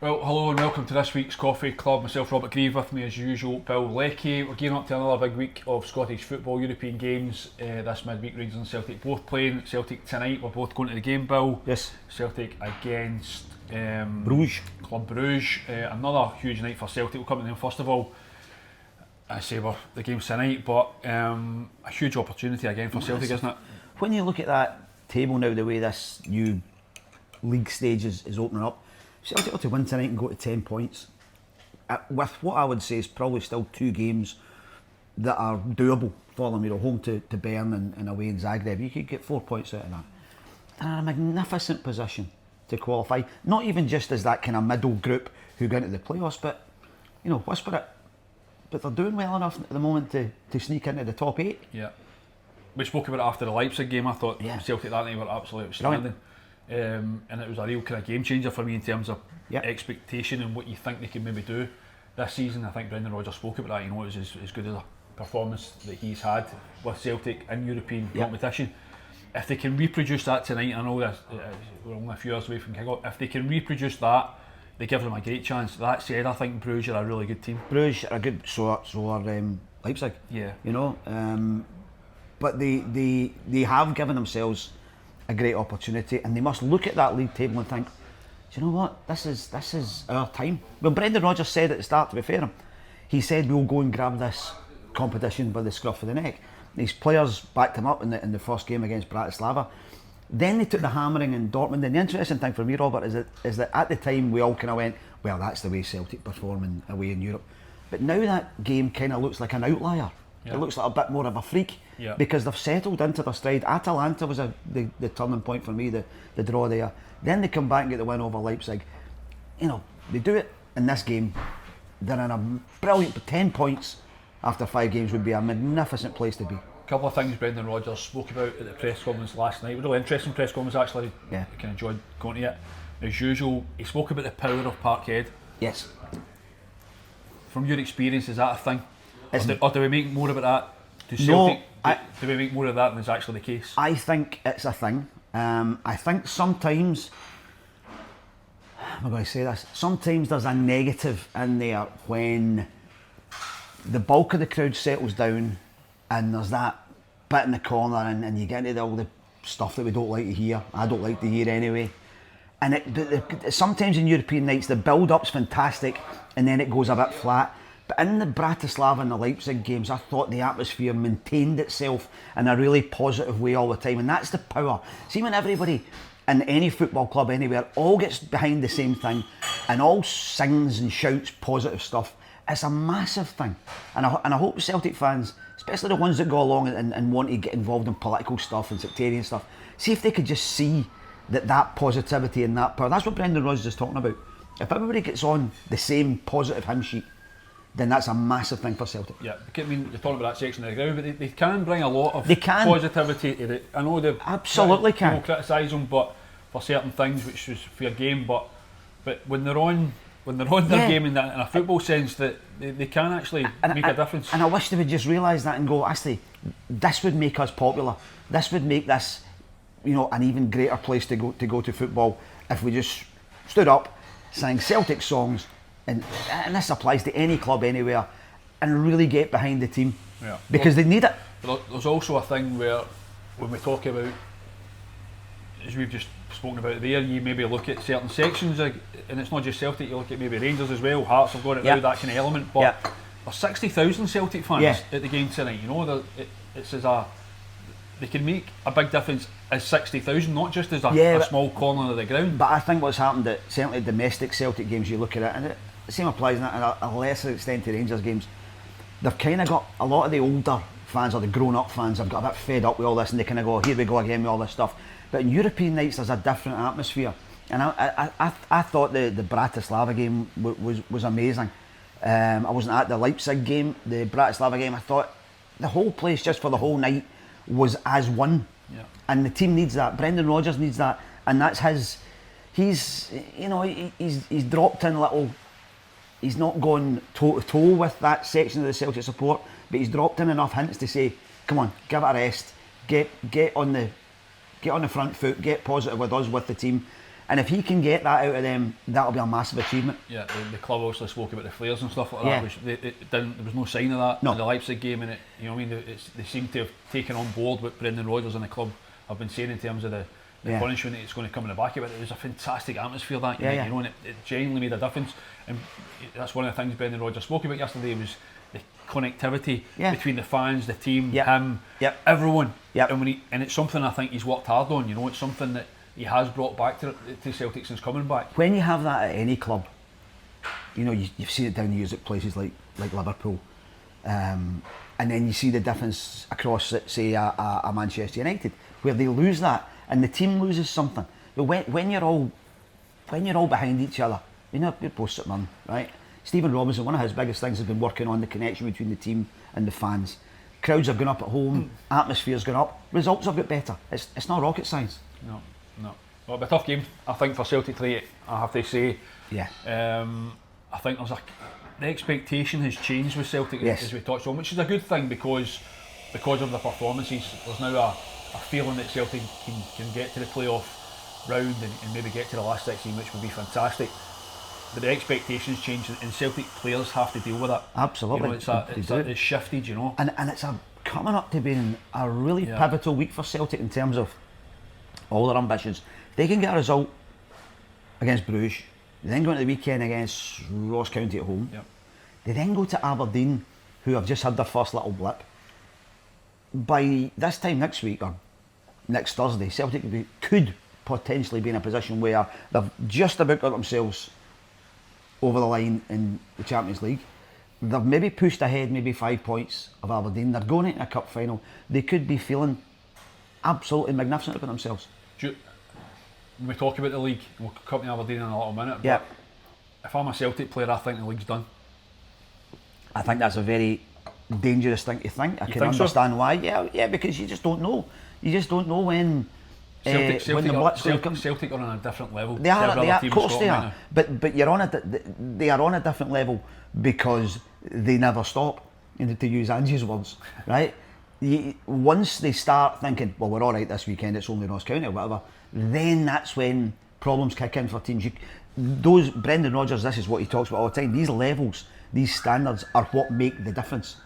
Well, hello and welcome to this week's Coffee Club. Myself, Robert Grieve, with me as usual, Bill Leckie. We're gearing up to another big week of Scottish football, European games. This midweek, Rangers and Celtic both playing. Celtic tonight, we're both going to the game, Bill. Yes. Celtic against Bruges. Club Bruges. Another huge night for Celtic. We'll come to them first of all. I say the game's tonight, but a huge opportunity again for Celtic, isn't it? When you look at that table now, the way this new league stage is opening up, Celtic are to win tonight and go to 10 points. With what I would say is probably still two games that are doable for them. Home to Bern and away in Zagreb. You could get 4 points out of that. They're in a magnificent position to qualify. Not even just as that kind of middle group who go into the playoffs, but whisper it. But they're doing well enough at the moment to sneak into the top 8. Yeah. We spoke about it after the Leipzig game. I thought Celtic that night were absolutely outstanding. And it was a real kind of game changer for me in terms of expectation and what you think they can maybe do this season. I think Brendan Rodgers spoke about that. It was as good as a performance that he's had with Celtic in European competition. If they can reproduce that tonight, I know that we're only a few hours away from kick-off. If they can reproduce that, they give them a great chance. That said, I think Bruges are a really good team. Bruges are a good, so are Leipzig. Yeah. But they have given themselves a great opportunity, and they must look at that league table and think, do you know what? This is our time. Well, Brendan Rodgers said at the start, to be fair, he said we'll go and grab this competition by the scruff of the neck. These players backed him up in the first game against Bratislava. Then they took the hammering in Dortmund. And the interesting thing for me, Robert, is that at the time we all kind of went, well, that's the way Celtic performing away in Europe. But now that game kind of looks like an outlier. Yeah. It looks like a bit more of a freak because they've settled into their stride. Atalanta was the turning point for me, the draw there. Then they come back and get the win over Leipzig. They do it in this game. They're in a brilliant 10 points after 5 games would be a magnificent place to be. A couple of things Brendan Rodgers spoke about at the press conference last night. Really interesting press conference actually. I kind of enjoyed going to it. As usual, he spoke about the power of Parkhead. Yes. From your experience, is that a thing? Or do we make more about that? Do we make more of that than is actually the case? I think it's a thing. I think sometimes, how am I going to say this? Sometimes there's a negative in there when the bulk of the crowd settles down and there's that bit in the corner and you get into all the stuff that we don't like to hear. I don't like to hear anyway. And sometimes in European nights the build-up's fantastic and then it goes a bit flat. But in the Bratislava and the Leipzig games, I thought the atmosphere maintained itself in a really positive way all the time, and that's the power. See, when everybody in any football club anywhere all gets behind the same thing and all sings and shouts positive stuff, it's a massive thing. And I hope Celtic fans, especially the ones that go along and want to get involved in political stuff and sectarian stuff, see if they could just see that positivity and that power. That's what Brendan Rodgers is talking about. If everybody gets on the same positive hymn sheet, then that's a massive thing for Celtic. Yeah, I mean, you're talking about that section of the ground, but they can bring a lot of positivity to it. I know they absolutely can criticise them, but for certain things, which is fair game. But when they're on their game in a football sense, that they can actually make a difference. And I wish they would just realise that and go, actually, this would make us popular. This would make this, an even greater place to go to football if we just stood up, sang Celtic songs. And this applies to any club anywhere, and really get behind the team because they need it. There's also a thing where when we talk about, as we've just spoken about there, you maybe look at certain sections, and it's not just Celtic, you look at maybe Rangers as well, Hearts have got it now, that kind of element, but there's 60,000 Celtic fans at the game tonight. It's as they can make a big difference as 60,000, not just as a small corner of the ground. But I think what's happened at certainly domestic Celtic games, you look at it, and the same applies in a lesser extent to Rangers games. They've kind of got a lot of the older fans or the grown-up fans have got a bit fed up with all this, and they kind of go, here we go again with all this stuff. But in European nights, there's a different atmosphere, and I thought the Bratislava game was amazing. I wasn't at the Leipzig game, the Bratislava game. I thought the whole place, just for the whole night, was as one. Yeah. And the team needs that. Brendan Rodgers needs that, and that's his. He's dropped in little. He's not gone toe to toe with that section of the Celtic support, but he's dropped in enough hints to say, "Come on, give it a rest. Get on the front foot. Get positive with us, with the team." And if he can get that out of them, that'll be a massive achievement. Yeah, the club also spoke about the flares and stuff like Yeah. that, which there was no sign of that No. in the Leipzig game, and they seem to have taken on board what Brendan Rodgers and the club have been saying in terms of the punishment that's going to come in the back of it. It was a fantastic atmosphere that night, and it genuinely made a difference. And that's one of the things Brendan Rodgers spoke about yesterday, was the connectivity between the fans, the team, him, everyone. And it's something I think he's worked hard on. It's something that he has brought back to Celtic since coming back. When you have that at any club, you've seen it down the years at places like Liverpool, and then you see the difference across, say, a Manchester United, where they lose that and the team loses something. But when you're all behind each other, you're both sitting on, right? Stephen Robinson, one of his biggest things has been working on the connection between the team and the fans. Crowds have gone up at home, atmosphere's gone up, results have got better. It's not rocket science. No. Well, it'll be a tough game, I think, for Celtic tonight, I have to say. Yeah. I think the expectation has changed with Celtic, as we touched on, which is a good thing because of the performances. There's now a feeling that Celtic can get to the playoff round and maybe get to the last 16, which would be fantastic. But the expectations change, and Celtic players have to deal with that. Absolutely. It's shifted, And it's coming up to being a really pivotal week for Celtic in terms of all their ambitions. They can get a result against Bruges. They then go into the weekend against Ross County at home. Yep. They then go to Aberdeen, who have just had their first little blip. By this time next week, or next Thursday, Celtic could potentially be in a position where they've just about got themselves over the line in the Champions League. They've maybe pushed ahead, maybe 5 points of Aberdeen. They're going into a cup final. They could be feeling absolutely magnificent about themselves. When we talk about the league, we'll come to Aberdeen in a little minute. Yeah. But if I'm a Celtic player, I think the league's done. I think that's a very dangerous thing to think. I can understand why. Yeah, because you just don't know. You just don't know when. When the blitz will come. Celtic are on a different level. They are, of course they are. But you're on they are on a different level because they never stop. To use Angie's words, right? Once they start thinking, well, we're all right this weekend, it's only Ross County or whatever, then that's when problems kick in for teams. Brendan Rodgers, this is what he talks about all the time. These levels, these standards are what make the difference.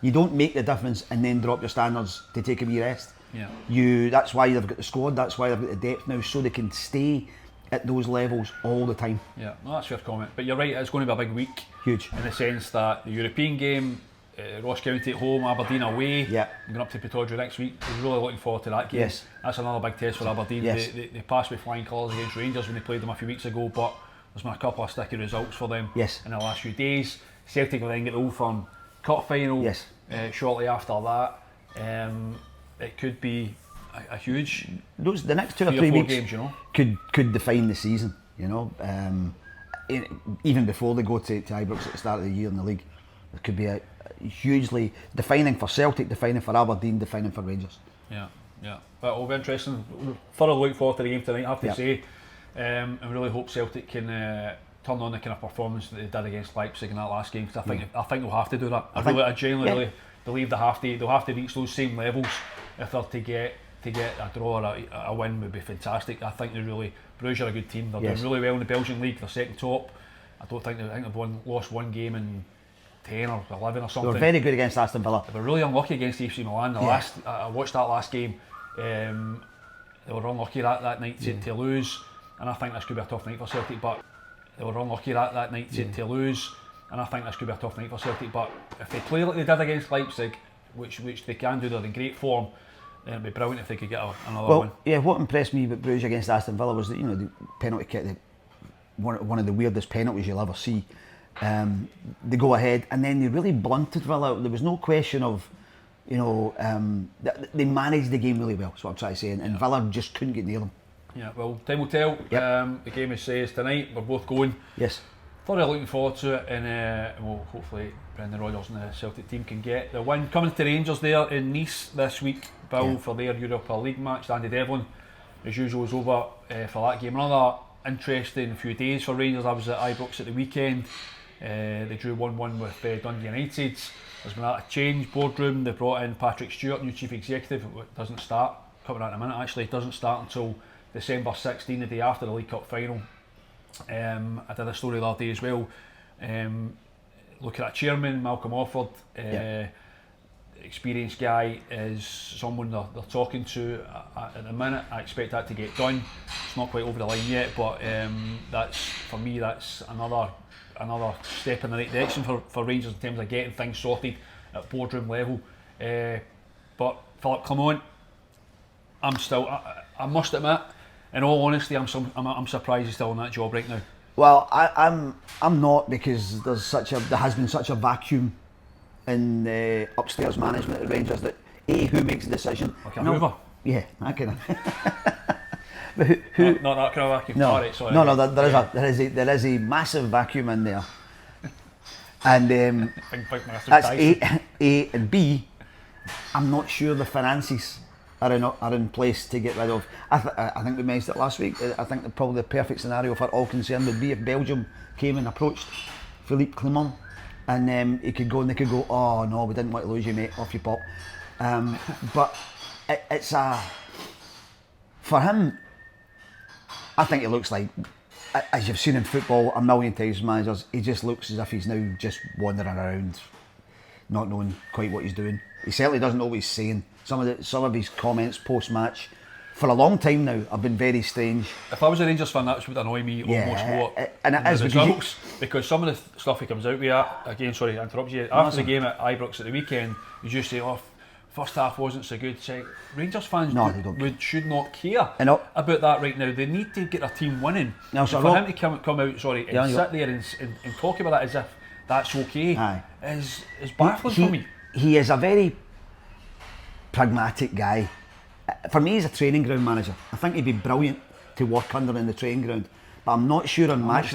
You don't make the difference and then drop your standards to take a wee rest. Yeah. That's why they've got the squad, that's why they've got the depth now, so they can stay at those levels all the time. Yeah, no, that's a fair comment. But you're right, it's going to be a big week. Huge. In the sense that the European game, Ross County at home, Aberdeen away, yeah. Going up to Pittodrie next week. We're really looking forward to that game. Yes. That's another big test for Aberdeen. Yes. They passed with flying colours against Rangers when they played them a few weeks ago, but there's been a couple of sticky results for them in the last few days. Celtic will then get the Old Firm Cup final shortly after that. It could be a huge. The next 2 or 3 weeks games, could define the season. Even before they go to Ibrox at the start of the year in the league, it could be a hugely defining for Celtic, defining for Aberdeen, defining for Rangers. Yeah. But it'll be interesting. Thoroughly look forward to the game tonight, I have to say, and really hope Celtic can turn on the kind of performance that they did against Leipzig in that last game. Because I think they'll have to do that. I genuinely really believe they'll have to reach those same levels if they're to get a draw or a win would be fantastic. I think Bruges are a good team. They're doing really well in the Belgian league. They're second top. I think they've lost one game in 10 or 11 or something. They were very good against Aston Villa. They were really unlucky against AC Milan. I watched that last game. They were unlucky that night to lose, and I think this could be a tough night for Celtic. But they were unlucky that night to lose, and I think this could be a tough night for Celtic. But if they play like they did against Leipzig, which they can do, they're in great form. It'd be brilliant if they could get another win. Yeah, what impressed me about Bruges against Aston Villa was that the penalty kick, one of the weirdest penalties you'll ever see. They go ahead and then they really blunted Villa. There was no question of, they managed the game really well. That's what I'm trying to say, and Villa just couldn't get near them. Yeah, well, time will tell. Yep. The game is tonight. We're both going. Yes. Thoroughly looking forward to it, and hopefully Brendan Rodgers and the Celtic team can get the win. Coming to Rangers there in Nice this week, Bill, for their Europa League match. Andy Devlin, as usual, is over for that game. Another interesting few days for Rangers. I was at Ibrox at the weekend. They drew 1-1 with Dundee United. There's been a change boardroom. They brought in Patrick Stewart, new chief executive. It doesn't start, coming out in a minute actually, it doesn't start until December 16, the day after the League Cup final. I did a story the other day as well. Looking at chairman Malcolm Offord, experienced guy, is someone they're talking to at the minute. I expect that to get done. It's not quite over the line yet, but that's, for me, that's another step in the right direction for Rangers in terms of getting things sorted at boardroom level. But Philip Clement, I must admit, in all honesty, I'm surprised he's still in that job right now. Well, I'm not, because there has been such a vacuum in the upstairs management at Rangers that who makes the decision? Like a Hoover? Yeah, that kind of. But who? Not that kind of vacuum. No, right, sorry. No. There is a massive vacuum in there, and that's A and B. I'm not sure the finances are in place to get rid of. I think we mentioned it last week. I think that probably the perfect scenario for all concerned would be if Belgium came and approached Philippe Clement, and he could go and they could go, oh no, we didn't want to lose you, mate, off you pop. But it's for him, I think it looks like, as you've seen in football a million times, managers, he just looks as if he's now just wandering around, not knowing quite what he's doing. He certainly doesn't know what he's saying. Some of his comments post-match, for a long time now, have been very strange. If I was a Rangers fan, that would annoy me almost more. And it is the results, because some of the stuff he comes out with, again, sorry to interrupt you, after the game at Ibrox at the weekend, you just say, oh, first half wasn't so good. Say, Rangers fans should not care about that right now. They need to get their team winning. No, so for him to come out, and sit there and talk about that as if that's okay, is baffling for me. He is a very pragmatic guy. For me, he's a training ground manager. I think he'd be brilliant to work under in the training ground. But I'm not sure on match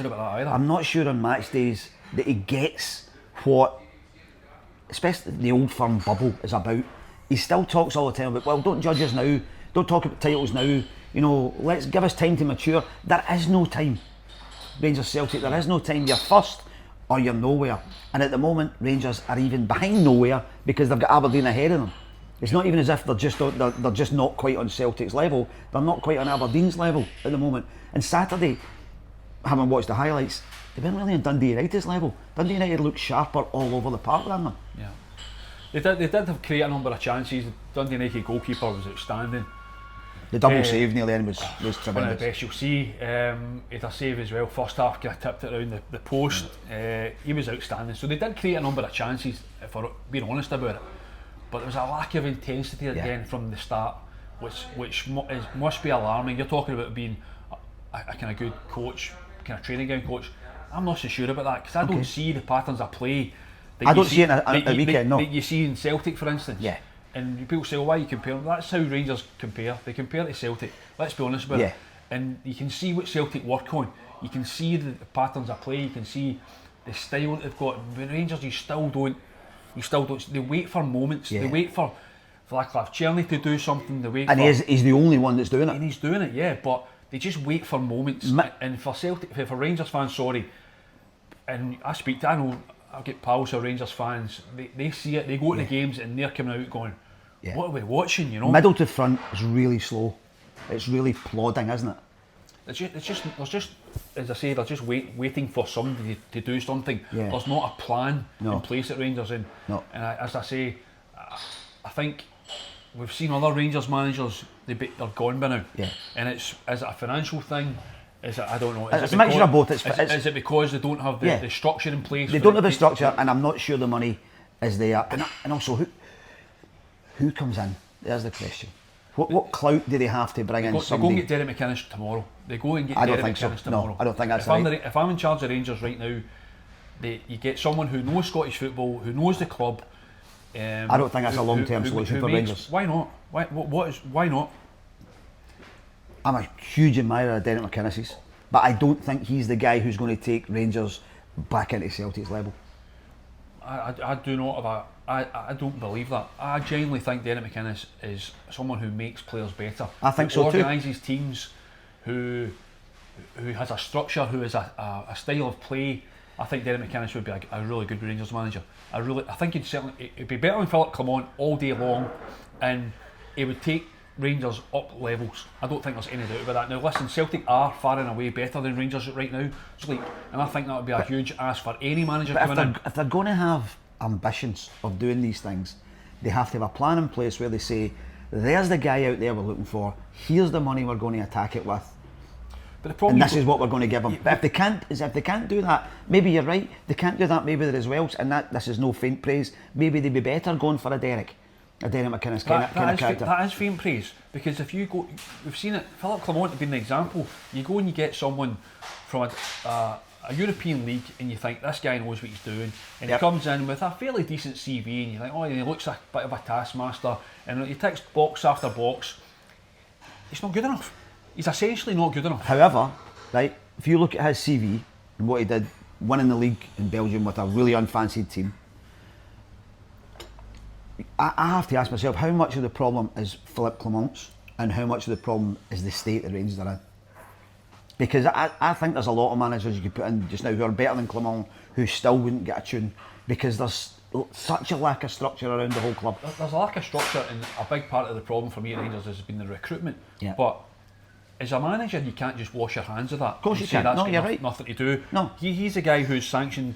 days that he gets what, especially the Old Firm bubble, is about. He still talks all the time about, well, don't judge us now, don't talk about titles now, you know, let's give us time to mature. There is no time. Rangers Celtic, there is no time. You're first or you're nowhere. And at the moment, Rangers are even behind nowhere because they've got Aberdeen ahead of them. It's not even as if they're just not quite on Celtic's level. They're not quite on Aberdeen's level at the moment. And Saturday, having watched the highlights, they weren't really on Dundee United's level. Dundee United looked sharper all over the park than them. Yeah, they did have create a number of chances. The Dundee United goalkeeper was outstanding. The double save near the end was tremendous. One of the best you'll see. He had a save as well. First half, kind of tipped it around the post. He was outstanding. So they did create a number of chances, if we're being honest about it. But there was a lack of intensity again from the start, which must be alarming. You're talking about being a kind of good coach, kind of training ground coach. I'm not so sure about that, because I don't see the patterns of play. I don't see it in a weekend, no. That you see in Celtic, for instance. Yeah. And people say, well, why are you comparing? That's how Rangers compare. They compare to Celtic. Let's be honest about it. And you can see what Celtic work on. You can see the patterns of play. You can see the style that they've got. With Rangers, you still don't. They wait for moments. They wait for Lachlan Cherny to do something. They wait. And he's the only one that's doing it. And he's doing it, yeah. But they just wait for moments. And for Celtic, for Rangers fans, sorry. And I know I'll get pals of Rangers fans. They see it. They go to the games and they're coming out going, what are we watching? You know. Middle to front is really slow. It's really plodding, isn't it? There's just, as I say, they're just waiting for somebody to do something. Yeah. There's not a plan in place at Rangers, and as I say, I think we've seen other Rangers managers. They're gone by now. Yeah. And is it a financial thing? Is it, I don't know. It's a mixture of both. Is it because they don't have the structure in place? They don't have the structure, and I'm not sure the money is there. And also, who comes in? There's the question. What clout do they have to bring in somebody? They go and get Derek McInnes tomorrow. I don't think so. No, I don't think that's right. If I'm in charge of Rangers right now, you get someone who knows Scottish football, who knows the club. I don't think that's a long-term solution for Rangers. Why not? Why not? I'm a huge admirer of Derek McInnes, but I don't think he's the guy who's going to take Rangers back into Celtic's level. I do not. I don't believe that. I genuinely think Derek McInnes is someone who makes players better. I think so too. Organises teams, who has a structure, who has a style of play. I think Derek McInnes would be a really good Rangers manager. I think it'd be better than Philip Clement all day long, and he would take Rangers up levels. I don't think there's any doubt about that. Now listen, Celtic are far and away better than Rangers right now, and I think that would be a huge ask for any manager coming in. If they're going to have ambitions of doing these things, they have to have a plan in place where they say, there's the guy out there we're looking for, here's the money we're going to attack it with, but the problem, and this is what we're going to give them. But if they can't do that, maybe you're right, they can't do that, maybe there is Welsh, and this is no faint praise, maybe they'd be better going for a Derek McInnes kind of character. That is faint praise, because if you go, we've seen it, Philip Clement has been the example. You go and you get someone from a European league and you think this guy knows what he's doing, and he comes in with a fairly decent CV and you think, oh, he looks a bit of a taskmaster, and he ticks box after box. He's not good enough. He's essentially not good enough. However, right, if you look at his CV and what he did, winning the league in Belgium with a really unfancied team, I have to ask myself, how much of the problem is Philip Clement's and how much of the problem is the state the Rangers are in? Because I think there's a lot of managers you could put in just now who are better than Clement, who still wouldn't get a tune, because there's such a lack of structure around the whole club. There's a lack of structure, and a big part of the problem for me at Rangers has been the recruitment. Yeah. But as a manager, you can't just wash your hands of that. Of course you say can't. That's No, you're right. Nothing to do. No. He's a guy who's sanctioned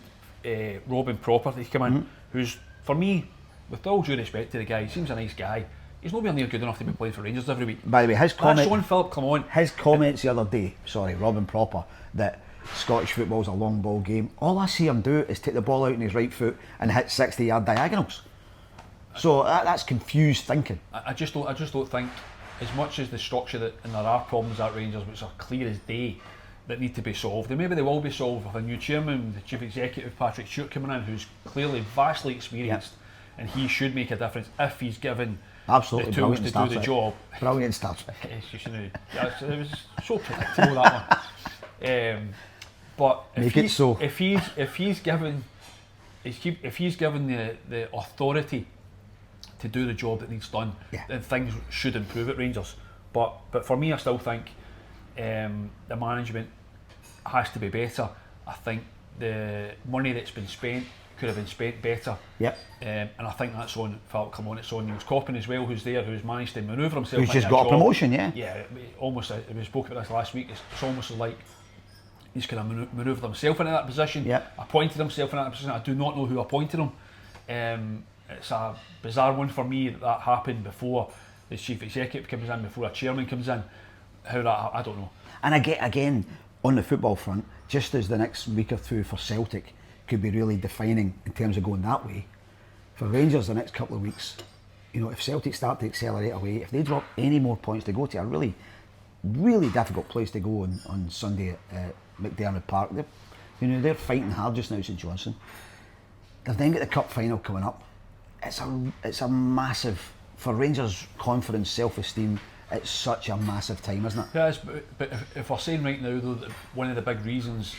Robin Proper to come in, who's, for me, with all due respect to the guy, he seems a nice guy. He's nowhere near good enough to be playing for Rangers every week. By the way, his comments the other day, Robin Proper, that Scottish football's a long ball game. All I see him do is take the ball out in his right foot and hit 60-yard diagonals. So that's confused thinking. I just don't think, as much as the structure and there are problems at Rangers which are clear as day that need to be solved, and maybe they will be solved with a new chairman, the chief executive Patrick Stewart coming in, who's clearly vastly experienced, and he should make a difference if he's given absolutely the tools to do the job. Brilliant stuff. It was so predictable, that one. But if he's given the authority to do the job that needs done, then things should improve at Rangers. But for me, I still think the management has to be better. I think the money that's been spent could have been spent better. And I think that's on Philip Clement, it's on Niels Coppin as well, who's managed to manoeuvre himself. Who's just got a promotion, almost. We spoke about this last week. It's almost like he's kind of manoeuvred himself into that position, appointed himself in that position. I do not know who appointed him. It's a bizarre one for me that happened before the chief executive comes in, before a chairman comes in. How that, I don't know. And again, on the football front, just as the next week or two for Celtic could be really defining in terms of going that way, for Rangers the next couple of weeks, if Celtic start to accelerate away, if they drop any more points to go to a really, really difficult place to go on Sunday at McDiarmid Park, they're fighting hard just now, St Johnstone. They've then got the cup final coming up. It's a massive, for Rangers' confidence, self-esteem, it's such a massive time, isn't it? Yeah, but if we're saying right now though that one of the big reasons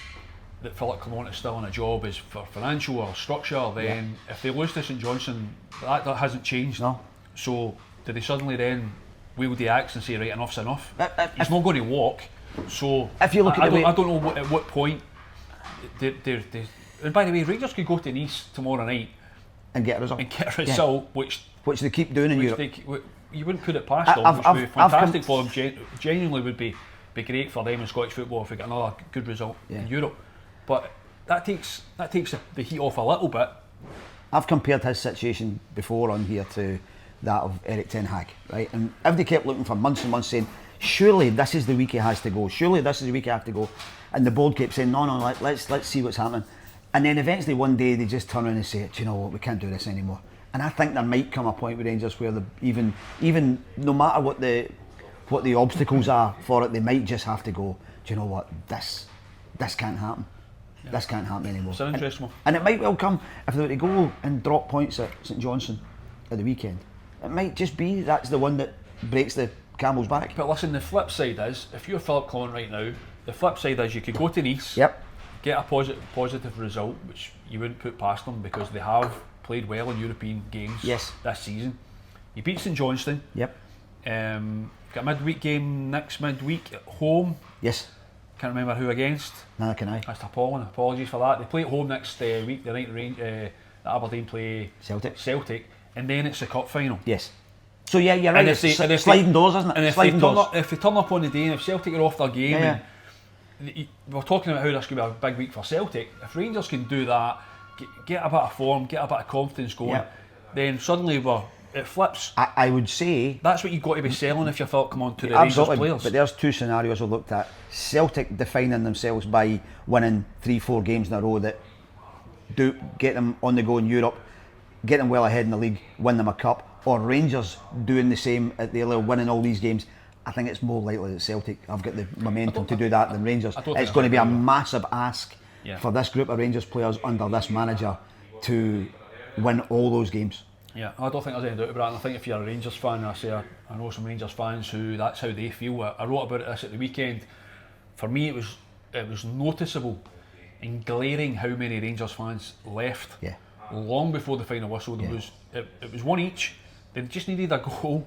that Philip Clement is still on a job is for financial or structure, then if they lose to St Johnstone, that hasn't changed. No. So do they suddenly then wield the axe and say, right, enough's enough? He's not going to walk. So if you look at I don't know at what point and by the way, Rangers could go to Nice tomorrow night and get a result, which they keep doing in Europe. You wouldn't put it past them, which would be fantastic for them. Genuinely would be great for them in Scottish football if we get another good result in Europe. But that takes the heat off a little bit. I've compared his situation before on here to that of Eric Ten Hag, right? And if they kept looking for months and months saying, surely this is the week he has to go, surely this is the week he has to go, and the board kept saying, no, let's see what's happening. And then eventually one day they just turn around and say, do you know what, we can't do this anymore. And I think there might come a point with Rangers where even no matter what the obstacles are for it, they might just have to go, do you know what, this can't happen. Yeah. This can't happen anymore. It's an interesting one. And it might well come, if they were to go and drop points at St Johnstone at the weekend, it might just be that's the one that breaks the camel's back. But listen, the flip side is, if you're Philip Clement right now, the flip side is you could go to Nice, get a positive result, which you wouldn't put past them because they have played well in European games this season. You beat St Johnstone. Got a midweek game next midweek at home. Can't remember who against. Neither can I. That's appalling. Apologies for that. They play at home next week. The night Aberdeen play Celtic, and then it's the cup final. So yeah, you're right. It's sliding doors, isn't it? And if they turn up on the day, and if Celtic are off their game, yeah. and we're talking about how this could be a big week for Celtic. If Rangers can do that, get a bit of form, get a bit of confidence going, then suddenly it flips. I would say that's what you've got to be selling if you felt come on to the Rangers players. But there's two scenarios we looked at. Celtic defining themselves by winning 3-4 games in a row that do get them on the go in Europe, get them well ahead in the league, win them a cup, or Rangers doing the same at their level, winning all these games. I think it's more likely that Celtic have got the momentum to do that than Rangers. It's going to be a massive ask for this group of Rangers players under this manager to win all those games. Yeah, I don't think there's any doubt about it. And I think if you're a Rangers fan, I know some Rangers fans who that's how they feel. I wrote about this at the weekend. For me, it was noticeable and glaring how many Rangers fans left long before the final whistle. It was one each. They just needed a goal.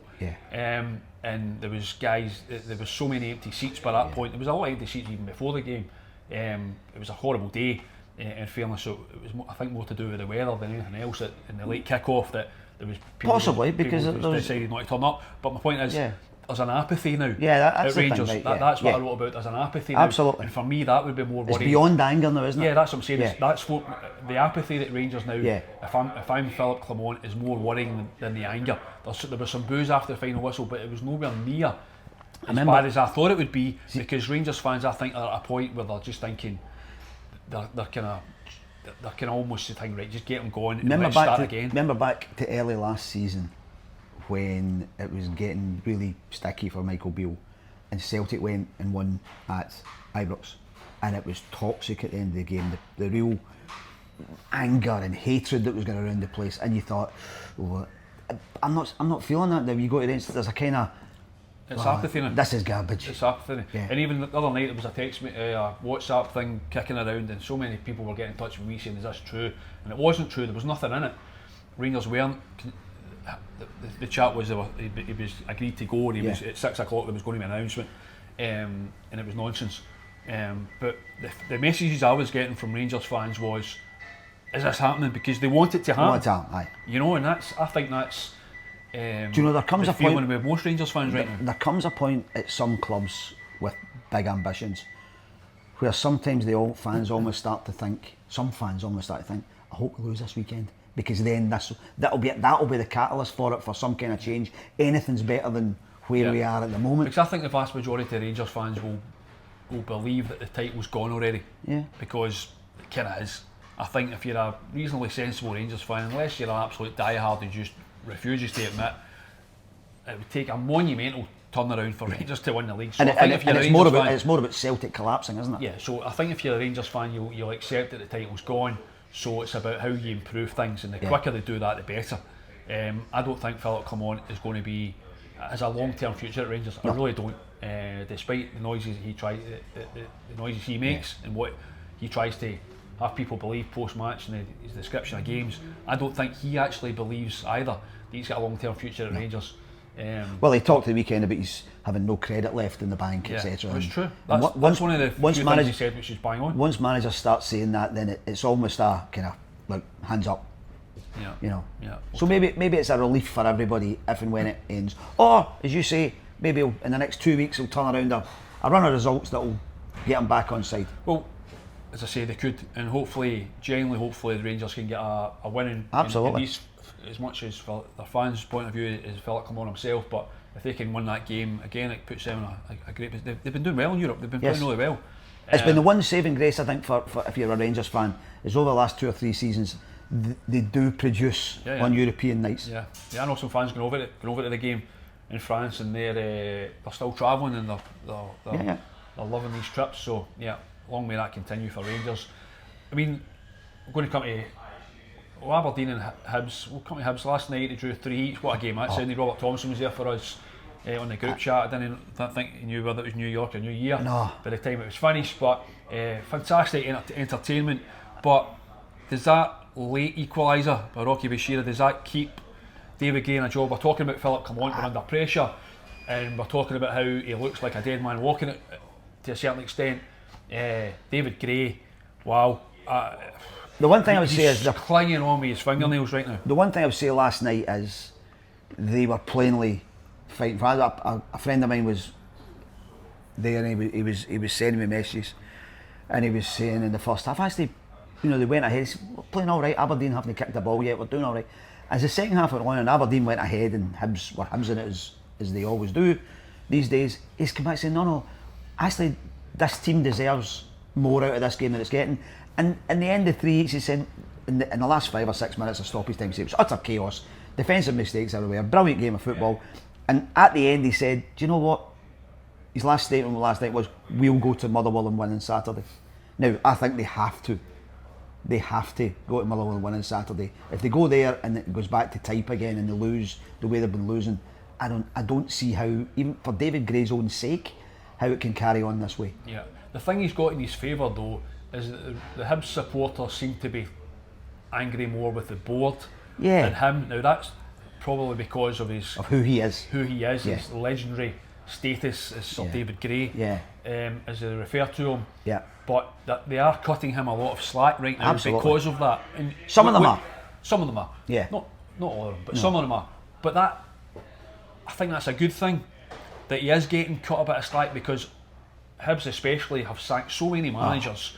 And there was there was so many empty seats by that point. There was a lot of empty seats even before the game. It was a horrible day. In fairness, so it was I think more to do with the weather than anything else. That in the late kick-off, that there was people because people decided not to turn up. But my point is, there's an apathy now. That's at Rangers. Thing, right? That's what I wrote about. There's an apathy now. Absolutely. And for me, that would be more worrying. It's beyond anger now, isn't it? Yeah, that's what I'm saying. That's what the apathy that Rangers now. If I'm Philip Clement, is more worrying than the anger. There was some boos after the final whistle, but it was nowhere near as bad as I thought it would be. Because Rangers fans, I think, are at a point where they're just thinking they're kind of almost thinking, right, just get them going and let's start again. Remember back to early last season when it was getting really sticky for Michael Beale and Celtic went and won at Ibrox and it was toxic at the end of the game, the real anger and hatred that was going around the place, and you thought, I'm not feeling that now. You go to there's a kind of apathy now. This is garbage. It's apathy. And even the other night there was a WhatsApp thing kicking around and so many people were getting in touch with me saying, is this true? And it wasn't true, there was nothing in it. Rangers weren't, the chat was, he was agreed to go and he was at 6 o'clock there was going to be an announcement, and it was nonsense. But the messages I was getting from Rangers fans was, is this happening? Because they want it to happen. You know, and I think that's do you know, there comes a point with most Rangers fans right now. There comes a point at some clubs with big ambitions where sometimes fans almost start to think, I hope we lose this weekend, because then that'll be the catalyst for it, for some kind of change. Anything's better than where we are at the moment. Because I think the vast majority of Rangers fans will believe that the title's gone already. Because it kind of is. I think if you're a reasonably sensible Rangers fan, unless you're an absolute diehard who just refuses to admit, it would take a monumental turnaround for Rangers to win the league. So it's more about Celtic collapsing, isn't it? Yeah, so I think if you're a Rangers fan, you'll accept that the title's gone, so it's about how you improve things, and the quicker they do that, the better. I don't think Philip Clement is going to be as a long-term future at Rangers. I really don't. Despite the noises the noises he makes and what he tries to have people believe post-match and his description of games, I don't think he actually believes either that he's got a long-term future at Rangers. Well, he talked the weekend about he's having no credit left in the bank, etc. That's true. That's one of the few things he said which is bang on. Once managers start saying that, then it's almost a kind of like hands up. You know. So maybe it's a relief for everybody if and when it ends. Or, as you say, maybe in the next 2 weeks he'll turn around a run of results that will get him back on side. Well, as I say, they could, and hopefully the Rangers can get a win in these, as much as their fans' point of view is Philip Clement himself, but if they can win that game again, it puts them in a great position. They've been doing well in Europe, they've been playing really well. It's been the one saving grace, I think, for if you're a Rangers fan, is over the last 2 or 3 seasons they do produce on European nights. Yeah, I know some fans going over to the game in France, and they're still travelling and they're loving these trips. So long may that continue for Rangers. I mean, we're going to come to Aberdeen and Hibs. We'll come to Hibs. Last night they drew 3 each. What a game that sounded. Robert Thompson was there for us on the group chat. I didn't think he knew whether it was New York or New Year by the time it was finished. But fantastic entertainment. But does that late equaliser by Rocky Bashir, does that keep David Gray in a job? We're talking about Philip Clement under pressure, and we're talking about how he looks like a dead man walking it to a certain extent. David Gray, wow. The one thing I would say is they're clinging on with his fingernails right now. The one thing I would say last night is they were plainly fighting for. A friend of mine was there, and he was sending me messages, and he was saying in the first half, actually, they went ahead. We're playing all right. Aberdeen haven't kicked the ball yet. We're doing all right. As the second half went on, and Aberdeen went ahead, and Hibs were Hibs in it as they always do these days. He's come back saying, no, actually, this team deserves more out of this game than it's getting. And in the end of 3 weeks, he said, in the last 5 or 6 minutes of stoppage time, it was utter chaos, defensive mistakes everywhere, brilliant game of football. And at the end, he said, do you know what? His last statement last night was, we'll go to Motherwell and win on Saturday. Now, I think they have to. They have to go to Motherwell and win on Saturday. If they go there and it goes back to type again and they lose the way they've been losing, I don't see how, even for David Gray's own sake, how it can carry on this way. Yeah. The thing he's got in his favour though is that the Hibs supporters seem to be angry more with the board than him. Now that's probably because of who he is, his legendary status as Sir David Gray, as they refer to him. Yeah. But they are cutting him a lot of slack right now because of that. And some of them are. Some of them are. Yeah. Not all of them, but some of them are. But I think that's a good thing, that he is getting cut a bit of slack, because Hibs especially have sacked so many managers.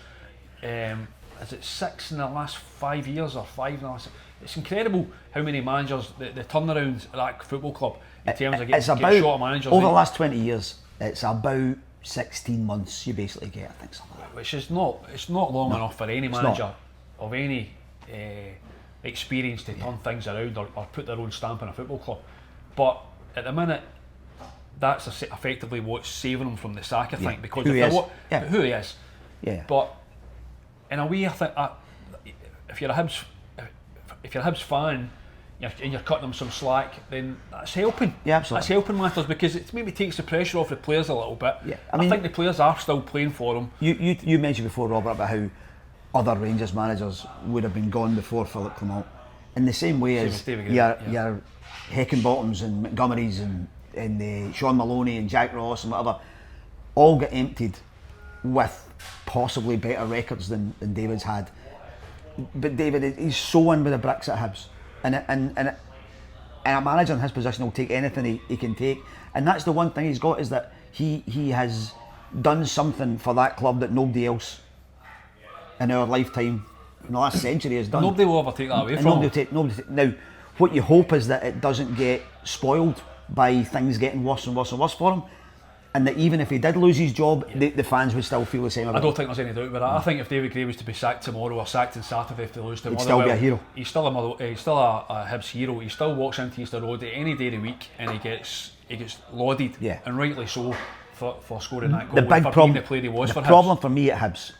Is it 6 in the last 5 years or 5 in the last? It's incredible how many managers the turnaround at that football club in terms of getting short of managers. Over the last 20 years, it's about 16 months you basically get, I think, something like that. Which is it's not long enough for any manager of any experience to turn things around or put their own stamp on a football club. But at the minute, that's effectively what's saving him from the sack, I think, because who he is. Yeah. But in a way, I think if you're a Hibs fan and you're cutting them some slack, then that's helping. Yeah, absolutely. That's helping matters, because it maybe takes the pressure off the players a little bit. Yeah. I think the players are still playing for them. You mentioned before, Robert, about how other Rangers managers would have been gone before Philip Clement. In the same way as your Heckenbottoms and Montgomerys and Sean Maloney and Jack Ross and whatever, all get emptied with possibly better records than David's had. But David, he's so in with the bricks at Hibs, and a manager in his position will take anything he can take, and that's the one thing he's got, is that he has done something for that club that nobody else in our lifetime, in the last century, has done. Nobody will ever take that away from him. Now, what you hope is that it doesn't get spoiled by things getting worse and worse and worse for him, and that even if he did lose his job, the fans would still feel the same about it. I don't think there's any doubt about that. I think if David Gray was to be sacked tomorrow or sacked on Saturday if they lose to Motherwell, he'd still be a hero. He's still a Hibs hero. He still walks into Easter Road any day of the week and he gets lauded, and rightly so, for scoring that goal. The big problem, the player he was for Hibs. Problem for me at Hibs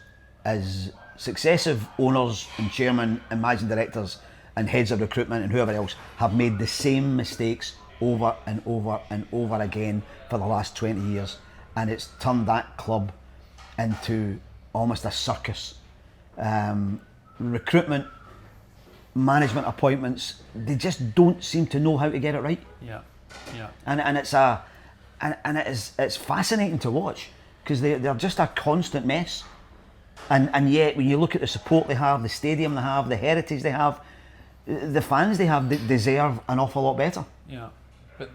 is successive owners and chairmen and managing directors and heads of recruitment and whoever else have made the same mistakes over and over and over again for the last 20 years, and it's turned that club into almost a circus. Recruitment, management appointments, they just don't seem to know how to get it right. Yeah. And it's fascinating to watch, because they're just a constant mess. And yet, when you look at the support they have, the stadium they have, the heritage they have, the fans they have, they deserve an awful lot better. Yeah, but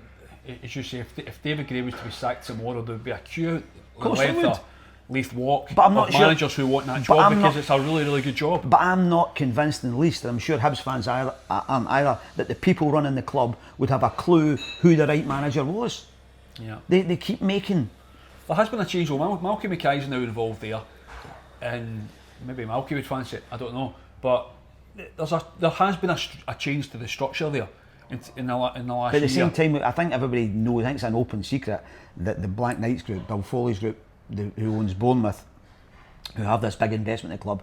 as you say, if David Gray was to be sacked tomorrow, there would be a queue the length of Leith Walk of managers who want that job, because it's a really, really good job. But I'm not convinced in the least, and I'm sure Hibs fans aren't either, that the people running the club would have a clue who the right manager was. Yeah, they keep making. There has been a change. Well, Malky Mackay's now involved there, and maybe Malky would fancy it, I don't know, but there has been a change to the structure there in the last year. But at the same time, I think everybody knows, I think it's an open secret, that the Black Knights group, Bill Foley's group, who owns Bournemouth, who have this big investment in the club,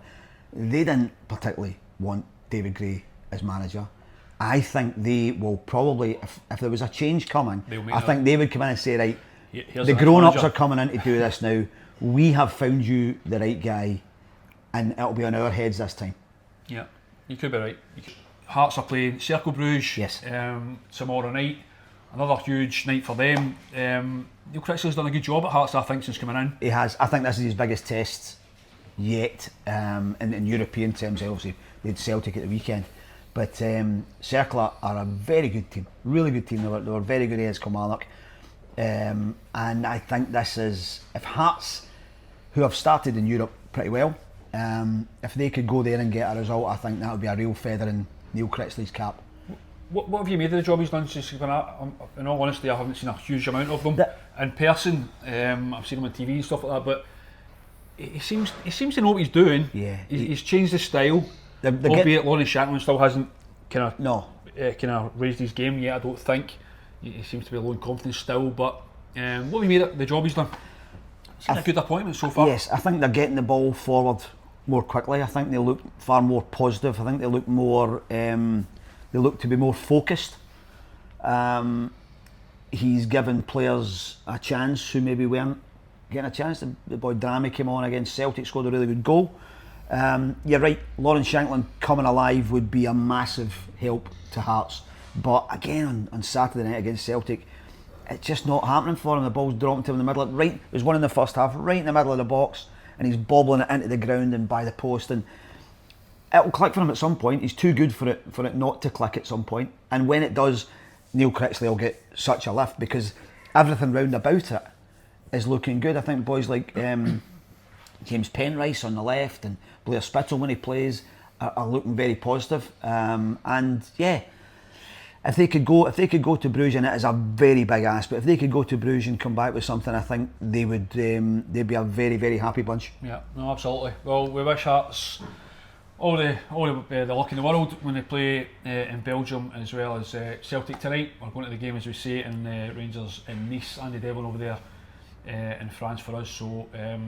they didn't particularly want David Gray as manager. I think they will probably, if there was a change coming, I think they would come in and say, right, the grown-ups are coming in to do this now, we have found you the right guy, and it'll be on our heads this time. Yeah, you could be right. Hearts are playing Cercle Bruges tomorrow night. Another huge night for them. Neil Critchley's done a good job at Hearts, I think, since coming in. He has. I think this is his biggest test yet, in European terms. Obviously, they had Celtic at the weekend, But Cercle are a very good team, really good team. They were very good against Kilmarnock. And I think this is, if Hearts, who have started in Europe pretty well, if they could go there and get a result, I think that would be a real feather in Neil Critchley's cap. What have you made of the job he's done since he's been out? In all honesty, I haven't seen a huge amount of them in person. I've seen him on TV and stuff like that, but he seems to know what he's doing. Yeah, he's changed his style. Albeit Lawrence Shankland still hasn't kind of raised his game yet. I don't think he seems to be low in confidence still. But what have you made of the job he's done? It's been a good appointment so far. Yes, I think they're getting the ball forward more quickly. I think they look far more positive. I think they look more. They look to be more focused. He's given players a chance who maybe weren't getting a chance. The boy Drammy came on against Celtic, scored a really good goal. You're right, Lawrence Shankland coming alive would be a massive help to Hearts. But again, on Saturday night against Celtic, it's just not happening for him. The ball's dropping to him in the middle. Right, there's one in the first half, right in the middle of the box, and he's bobbling it into the ground and by the post. And it'll click for him at some point. He's too good for it not to click at some point. And when it does, Neil Critchley will get such a lift because everything round about it is looking good. I think boys like James Penrice on the left and Blair Spittle when he plays are looking very positive. And yeah, if they could go to Bruges, and it is a very big ask, but if they could go to Bruges and come back with something, I think they would they'd be a very, very happy bunch. Yeah, no, absolutely. Well, we wish Hearts all the luck in the world when they play in Belgium as well as Celtic tonight. We're going to the game, as we say, in Rangers in Nice. Andy Devlin over there in France for us. So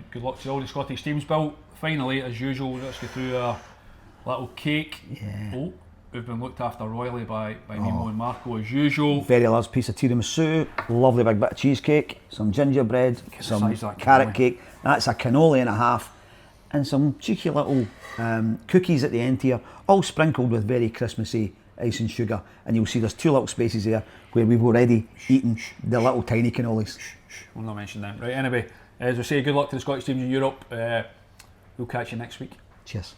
good luck to all the Scottish teams. Bill, finally, as usual, let's go through a little cake. Yeah. Oh, we've been looked after royally by Nemo and Marco as usual. Very large piece of tiramisu, lovely big bit of cheesecake, some gingerbread, some carrot cake. That's a cannoli and a half, and some cheeky little cookies at the end here, all sprinkled with very Christmassy ice and sugar. And you'll see there's two little spaces there where we've already eaten the little tiny cannolis. We'll not mention them. Right, anyway, as we say, good luck to the Scottish teams in Europe. We'll catch you next week. Cheers.